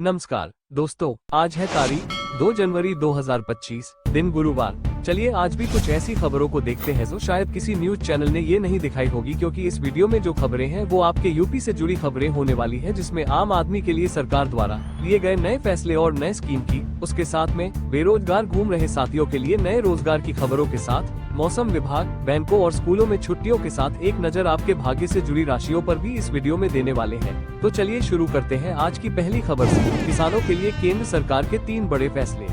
नमस्कार दोस्तों, आज है तारीख 2 जनवरी 2025, दिन गुरुवार। चलिए आज भी कुछ ऐसी खबरों को देखते हैं जो शायद किसी न्यूज चैनल ने ये नहीं दिखाई होगी, क्योंकि इस वीडियो में जो खबरें हैं वो आपके यूपी से जुड़ी खबरें होने वाली है, जिसमें आम आदमी के लिए सरकार द्वारा लिए गए नए फैसले और नए स्कीम की, उसके साथ में बेरोजगार घूम रहे साथियों के लिए नए रोजगार की खबरों के साथ मौसम विभाग, बैंकों और स्कूलों में छुट्टियों के साथ एक नजर आपके भाग्य से जुड़ी राशियों पर भी इस वीडियो में देने वाले हैं। तो चलिए शुरू करते हैं आज की पहली खबर से। किसानों के लिए केंद्र सरकार के 3 बड़े फैसले।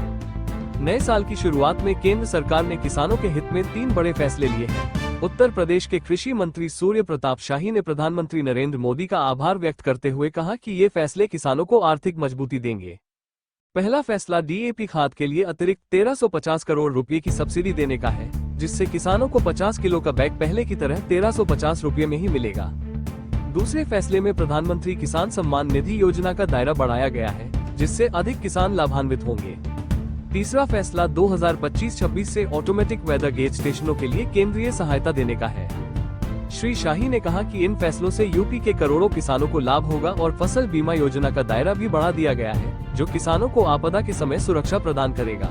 नए साल की शुरुआत में केंद्र सरकार ने किसानों के हित में 3 बड़े फैसले लिए हैं। उत्तर प्रदेश के कृषि मंत्री सूर्य प्रताप शाही ने प्रधानमंत्री नरेंद्र मोदी का आभार व्यक्त करते हुए कहा कि ये फैसले किसानों को आर्थिक मजबूती देंगे। पहला फैसला डीएपी खाद के लिए अतिरिक्त 1350 करोड़ रुपए की सब्सिडी देने का है, जिससे किसानों को 50 किलो का बैग पहले की तरह 1350 रुपए में ही मिलेगा। दूसरे फैसले में प्रधानमंत्री किसान सम्मान निधि योजना का दायरा बढ़ाया गया है, जिससे अधिक किसान लाभान्वित होंगे। तीसरा फैसला 2025-26 से ऑटोमेटिक वेदर गेज स्टेशनों के लिए केंद्रीय सहायता देने का है। श्री शाही ने कहा कि इन फैसलों से यूपी के करोड़ों किसानों को लाभ होगा और फसल बीमा योजना का दायरा भी बढ़ा दिया गया है, जो किसानों को आपदा के समय सुरक्षा प्रदान करेगा।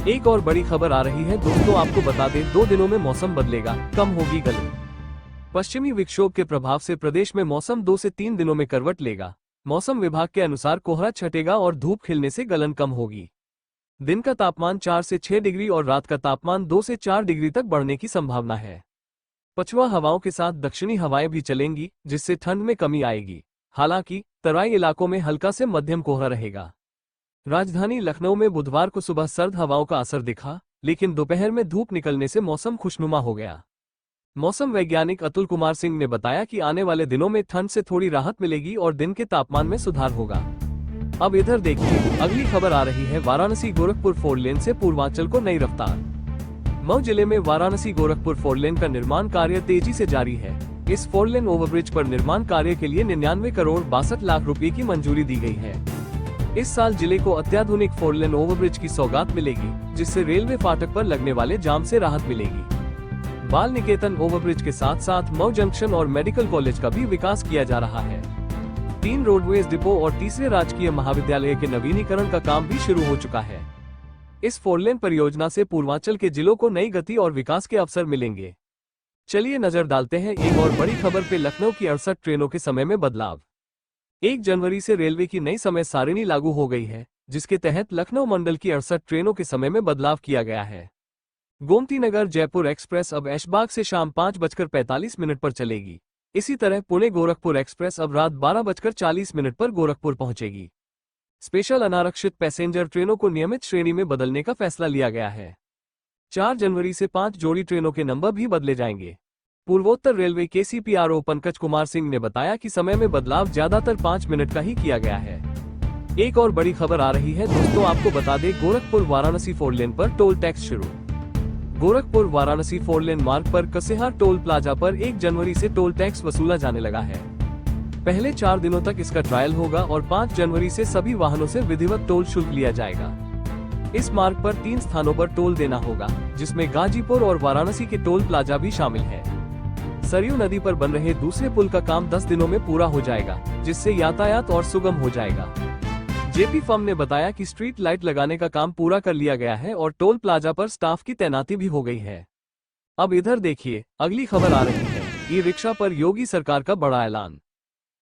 एक और बड़ी खबर आ रही है दोस्तों, आपको बता दें 2 दिनों में मौसम बदलेगा, कम होगी गर्मी। पश्चिमी विक्षोभ के प्रभाव से प्रदेश में मौसम 2 से 3 दिनों में करवट लेगा। मौसम विभाग के अनुसार कोहरा छटेगा और धूप खिलने से गलन कम होगी। दिन का तापमान 4 से 6 डिग्री और रात का तापमान 2 से 4 डिग्री तक बढ़ने की संभावना है। पछुआ हवाओं के साथ दक्षिणी हवाएं भी चलेंगी, जिससे ठंड में कमी आएगी। हालांकि तराई इलाकों में हल्का से मध्यम कोहरा रहेगा। राजधानी लखनऊ में बुधवार को सुबह सर्द हवाओं का असर दिखा, लेकिन दोपहर में धूप निकलने से मौसम खुशनुमा हो गया। मौसम वैज्ञानिक अतुल कुमार सिंह ने बताया कि आने वाले दिनों में ठंड से थोड़ी राहत मिलेगी और दिन के तापमान में सुधार होगा। अब इधर देखिए, अगली खबर आ रही है वाराणसी गोरखपुर 4 लेन से पूर्वांचल को नई रफ्तार। मऊ जिले में वाराणसी गोरखपुर 4 लेन का निर्माण कार्य तेजी से जारी है। इस 4 लेन ओवरब्रिज पर निर्माण कार्य के लिए 99 करोड़ 62 लाख रुपए की मंजूरी दी गई है। इस साल जिले को अत्याधुनिक 4 लेन ओवरब्रिज की सौगात मिलेगी, जिससे रेलवे फाटक पर लगने वाले जाम से राहत मिलेगी। बाल निकेतन ओवरब्रिज के साथ साथ मऊ जंक्शन और मेडिकल कॉलेज का भी विकास किया जा रहा है। 3 रोडवेज डिपो और तीसरे राजकीय महाविद्यालय के नवीनीकरण का काम भी शुरू हो चुका है। इस 4 लेन परियोजना से पूर्वांचल के जिलों को नई गति और विकास के अवसर मिलेंगे। चलिए नजर डालते हैं एक और बड़ी खबर पे। लखनऊ की 68 ट्रेनों के समय में बदलाव। 1 जनवरी से रेलवे की नई समय सारिणी लागू हो गई है, जिसके तहत लखनऊ मंडल की 68 ट्रेनों के समय में बदलाव किया गया है। गोमती नगर जयपुर एक्सप्रेस अब ऐशबाग से शाम 5:45 पर चलेगी। इसी तरह पुणे गोरखपुर एक्सप्रेस अब रात 12:40 पर गोरखपुर पहुंचेगी। स्पेशल अनारक्षित पैसेंजर ट्रेनों को नियमित श्रेणी में बदलने का फैसला लिया गया है। 4 जनवरी से 5 जोड़ी ट्रेनों के नंबर भी बदले जाएंगे। पूर्वोत्तर रेलवे के सीपीआरओ पंकज कुमार सिंह ने बताया कि समय में बदलाव ज्यादातर 5 मिनट का ही किया गया है। एक और बड़ी खबर आ रही है दोस्तों, आपको बता दें गोरखपुर वाराणसी 4 लेन पर टोल टैक्स शुरू। गोरखपुर वाराणसी 4 लेन मार्ग पर कसेहार टोल प्लाजा पर 1 जनवरी से टोल टैक्स वसूला जाने लगा है। पहले 4 दिनों तक इसका ट्रायल होगा और 5 जनवरी से सभी वाहनों से विधिवत टोल शुल्क लिया जाएगा। इस मार्ग पर 3 स्थानों पर टोल देना होगा, जिसमें गाजीपुर और वाराणसी के टोल प्लाजा भी शामिल है। सरयू नदी पर बन रहे दूसरे पुल का काम 10 दिनों में पूरा हो जाएगा, जिससे यातायात और सुगम हो जाएगा। जेपी फर्म ने बताया कि स्ट्रीट लाइट लगाने का काम पूरा कर लिया गया है और टोल प्लाजा पर स्टाफ की तैनाती भी हो गई है। अब इधर देखिए, अगली खबर आ रही है ई रिक्शा पर योगी सरकार का बड़ा ऐलान।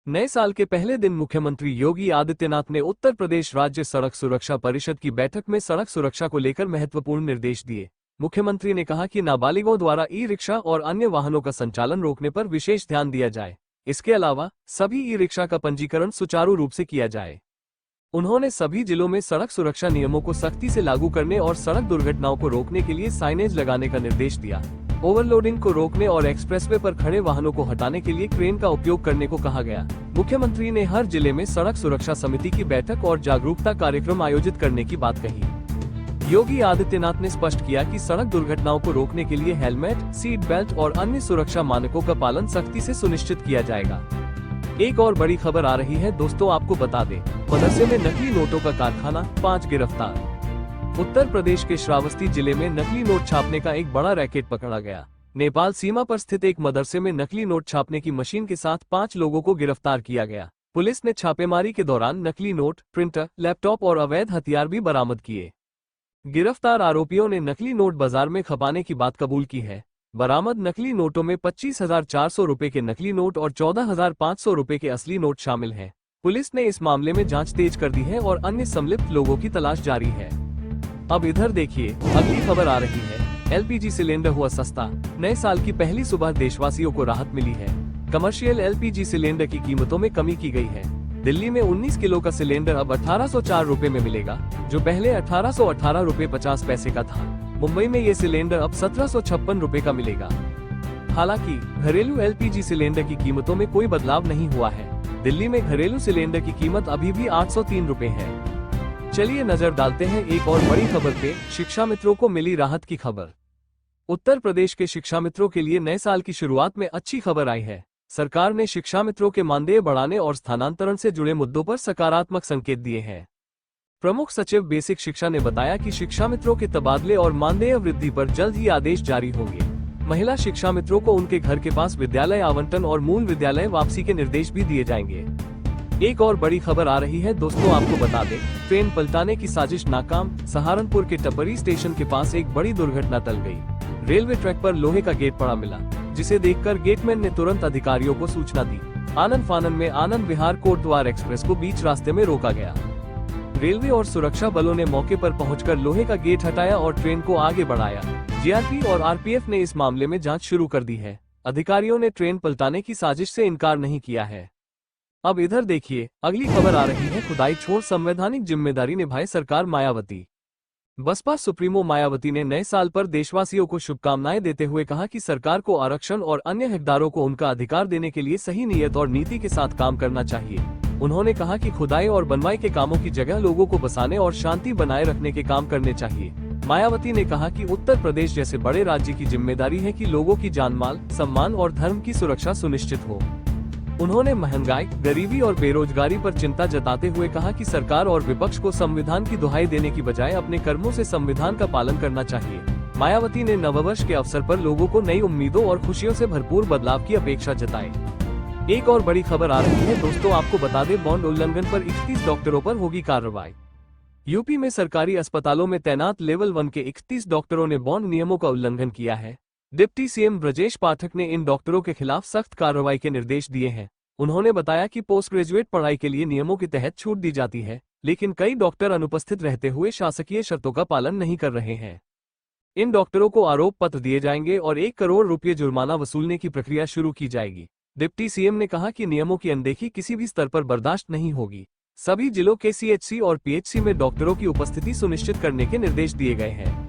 नए साल के पहले दिन मुख्यमंत्री योगी आदित्यनाथ ने उत्तर प्रदेश राज्य सड़क सुरक्षा परिषद की बैठक में सड़क सुरक्षा को लेकर महत्वपूर्ण निर्देश दिए। मुख्यमंत्री ने कहा कि नाबालिगों द्वारा ई रिक्शा और अन्य वाहनों का संचालन रोकने पर विशेष ध्यान दिया जाए। इसके अलावा सभी ई रिक्शा का पंजीकरण सुचारू रूप से किया जाए। उन्होंने सभी जिलों में सड़क सुरक्षा नियमों को सख्ती से लागू करने और सड़क दुर्घटनाओं को रोकने के लिए साइनेज लगाने का निर्देश दिया। ओवरलोडिंग को रोकने और एक्सप्रेसवे पर खड़े वाहनों को हटाने के लिए क्रेन का उपयोग करने को कहा गया। मुख्यमंत्री ने हर जिले में सड़क सुरक्षा समिति की बैठक और जागरूकता कार्यक्रम आयोजित करने की बात कही। योगी आदित्यनाथ ने स्पष्ट किया कि सड़क दुर्घटनाओं को रोकने के लिए हेलमेट, सीट बेल्ट और अन्य सुरक्षा मानकों का पालन सख्ती से सुनिश्चित किया जाएगा। एक और बड़ी खबर आ रही है दोस्तों, आपको बता दें मदरसे में नकली नोटों का कारखाना, 5 गिरफ्तार। उत्तर प्रदेश के श्रावस्ती जिले में नकली नोट छापने का एक बड़ा रैकेट पकड़ा गया। नेपाल सीमा पर स्थित एक मदरसे में नकली नोट छापने की मशीन के साथ 5 लोगों को गिरफ्तार किया गया। पुलिस ने छापेमारी के दौरान नकली नोट, प्रिंटर, लैपटॉप और अवैध हथियार भी बरामद किए। गिरफ्तार आरोपियों ने नकली नोट बाजार में खपाने की बात कबूल की है। बरामद नकली नोटों में 25,400 रुपए के नकली नोट और 14,500 रुपए के असली नोट शामिल हैं। पुलिस ने इस मामले में जांच तेज कर दी है और अन्य संलिप्त लोगों की तलाश जारी है। अब इधर देखिए, अगली खबर आ रही है। एलपीजी सिलेंडर हुआ सस्ता, नए साल की पहली सुबह देशवासियों को राहत मिली है। कमर्शियल एलपीजी सिलेंडर की कीमतों में कमी की गई है। दिल्ली में 19 किलो का सिलेंडर अब 1804 रुपए में मिलेगा, जो पहले 1818 रुपए 50 पैसे का था। मुंबई में ये सिलेंडर अब 1756 रुपए का मिलेगा। हालांकि घरेलू एलपीजी सिलेंडर की कीमतों में कोई बदलाव नहीं हुआ है। दिल्ली में घरेलू सिलेंडर की कीमत अभी भी 803 रुपए है। चलिए नजर डालते हैं एक और बड़ी खबर पे। शिक्षा मित्रों को मिली राहत की खबर। उत्तर प्रदेश के शिक्षा मित्रों के लिए नए साल की शुरुआत में अच्छी खबर आई है। सरकार ने शिक्षा मित्रों के मानदेय बढ़ाने और स्थानांतरण से जुड़े मुद्दों पर सकारात्मक संकेत दिए हैं। प्रमुख सचिव बेसिक शिक्षा ने बताया कि शिक्षा मित्रों के तबादले और मानदेय वृद्धि पर जल्द ही आदेश जारी होंगे। महिला शिक्षा मित्रों को उनके घर के पास विद्यालय आवंटन और मूल विद्यालय वापसी के निर्देश भी दिए जाएंगे। एक और बड़ी खबर आ रही है दोस्तों, आपको बता दें, ट्रेन पलटाने की साजिश नाकाम। सहारनपुर के टपरी स्टेशन के पास एक बड़ी दुर्घटना टल गई। रेलवे ट्रैक पर लोहे का गेट पड़ा मिला, जिसे देखकर गेटमैन ने तुरंत अधिकारियों को सूचना दी। आनंद फानन में आनंद विहार कोटद्वार एक्सप्रेस को बीच रास्ते में रोका गया। रेलवे और सुरक्षा बलों ने मौके पर पहुंचकर लोहे का गेट हटाया और ट्रेन को आगे बढ़ाया। जीआरपी और आरपीएफ ने इस मामले में जांच शुरू कर दी है। अधिकारियों ने ट्रेन पलटाने की साजिश से इनकार नहीं किया है। अब इधर देखिए, अगली खबर आ रही है। खुदाई छोड़ संवैधानिक जिम्मेदारी निभाए सरकार, मायावती। बसपा सुप्रीमो मायावती ने नए साल पर देशवासियों को शुभकामनाएं देते हुए कहा कि सरकार को आरक्षण और अन्य हकदारों को उनका अधिकार देने के लिए सही नीयत और नीति के साथ काम करना चाहिए। उन्होंने कहा कि खुदाई और बनवाई के कामों की जगह लोगों को बसाने और शांति बनाए रखने के काम करने चाहिए। मायावती ने कहा कि उत्तर प्रदेश जैसे बड़े राज्य की जिम्मेदारी है कि लोगों की जानमाल, सम्मान और धर्म की सुरक्षा सुनिश्चित हो। उन्होंने महंगाई, गरीबी और बेरोजगारी पर चिंता जताते हुए कहा कि सरकार और विपक्ष को संविधान की दुहाई देने की बजाय अपने कर्मों से संविधान का पालन करना चाहिए। मायावती ने नववर्ष के अवसर पर लोगों को नई उम्मीदों और खुशियों से भरपूर बदलाव की अपेक्षा जताई। एक और बड़ी खबर आ रही है दोस्तों, आपको बता दें, बॉन्ड उल्लंघन पर 31 डॉक्टरों पर होगी कार्रवाई। यूपी में सरकारी अस्पतालों में तैनात लेवल 1 के 31 डॉक्टरों ने बॉन्ड नियमों का उल्लंघन किया है। डिप्टी सीएम ब्रजेश पाठक ने इन डॉक्टरों के खिलाफ सख्त कार्रवाई के निर्देश दिए हैं। उन्होंने बताया कि पोस्ट ग्रेजुएट पढ़ाई के लिए नियमों के तहत छूट दी जाती है, लेकिन कई डॉक्टर अनुपस्थित रहते हुए शासकीय शर्तों का पालन नहीं कर रहे हैं। इन डॉक्टरों को आरोप पत्र दिए जाएंगे और 1 करोड़ रुपये जुर्माना वसूलने की प्रक्रिया शुरू की जाएगी। डिप्टी सीएम ने कहा कि नियमों की अनदेखी किसी भी स्तर पर बर्दाश्त नहीं होगी। सभी जिलों के सीएचसी और पीएचसी में डॉक्टरों की उपस्थिति सुनिश्चित करने के निर्देश दिए गए हैं।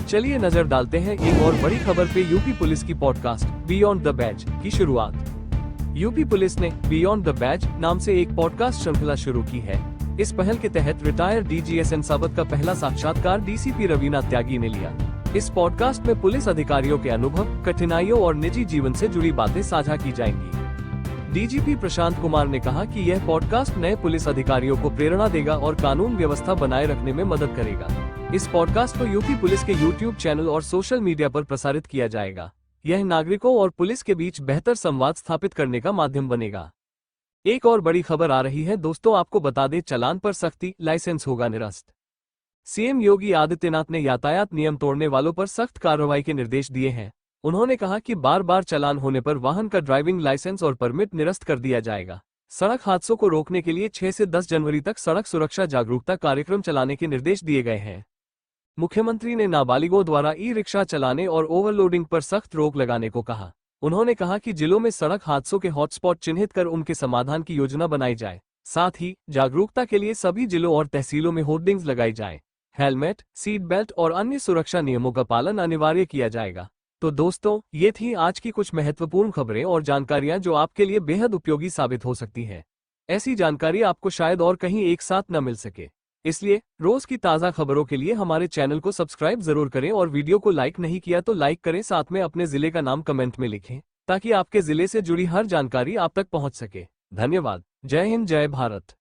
चलिए नजर डालते हैं एक और बड़ी खबर पे। यूपी पुलिस की पॉडकास्ट बियॉन्ड द बैज की शुरुआत। यूपी पुलिस ने बियॉन्ड द बैज नाम से एक पॉडकास्ट श्रृंखला शुरू की है। इस पहल के तहत रिटायर्ड डीजी एसएन सावत का पहला साक्षात्कार डीसीपी रवीना त्यागी ने लिया। इस पॉडकास्ट में पुलिस अधिकारियों के अनुभव, कठिनाइयों और निजी जीवन से जुड़ी बातें साझा की जाएंगी। डीजीपी प्रशांत कुमार ने कहा कि यह पॉडकास्ट नए पुलिस अधिकारियों को प्रेरणा देगा और कानून व्यवस्था बनाए रखने में मदद करेगा। इस पॉडकास्ट को यूपी पुलिस के यूट्यूब चैनल और सोशल मीडिया पर प्रसारित किया जाएगा। यह नागरिकों और पुलिस के बीच बेहतर संवाद स्थापित करने का माध्यम बनेगा। एक और बड़ी खबर आ रही है दोस्तों, आपको बता दें, चालान पर सख्ती, लाइसेंस होगा निरस्त। सीएम योगी आदित्यनाथ ने यातायात नियम तोड़ने वालों पर सख्त कार्रवाई के निर्देश दिए हैं। उन्होंने कहा कि बार बार चालान होने पर वाहन का ड्राइविंग लाइसेंस और परमिट निरस्त कर दिया जाएगा। सड़क हादसों को रोकने के लिए 6 से 10 जनवरी तक सड़क सुरक्षा जागरूकता कार्यक्रम चलाने के निर्देश दिए गए हैं। मुख्यमंत्री ने नाबालिगों द्वारा ई रिक्शा चलाने और ओवरलोडिंग पर सख्त रोक लगाने को कहा। उन्होंने कहा कि जिलों में सड़क हादसों के हॉटस्पॉट चिन्हित कर उनके समाधान की योजना बनाई जाए। साथ ही जागरूकता के लिए सभी जिलों और तहसीलों में होर्डिंग्स लगाई जाए। हेलमेट, सीट बेल्ट और अन्य सुरक्षा नियमों का पालन अनिवार्य किया जाएगा। तो दोस्तों, ये थी आज की कुछ महत्वपूर्ण खबरें और जानकारियां जो आपके लिए बेहद उपयोगी साबित हो सकती हैं। ऐसी जानकारी आपको शायद और कहीं एक साथ न मिल सके, इसलिए रोज की ताज़ा खबरों के लिए हमारे चैनल को सब्सक्राइब जरूर करें और वीडियो को लाइक नहीं किया तो लाइक करें। साथ में अपने जिले का नाम कमेंट में लिखें ताकि आपके जिले से जुड़ी हर जानकारी आप तक पहुंच सके। धन्यवाद। जय हिंद, जय भारत।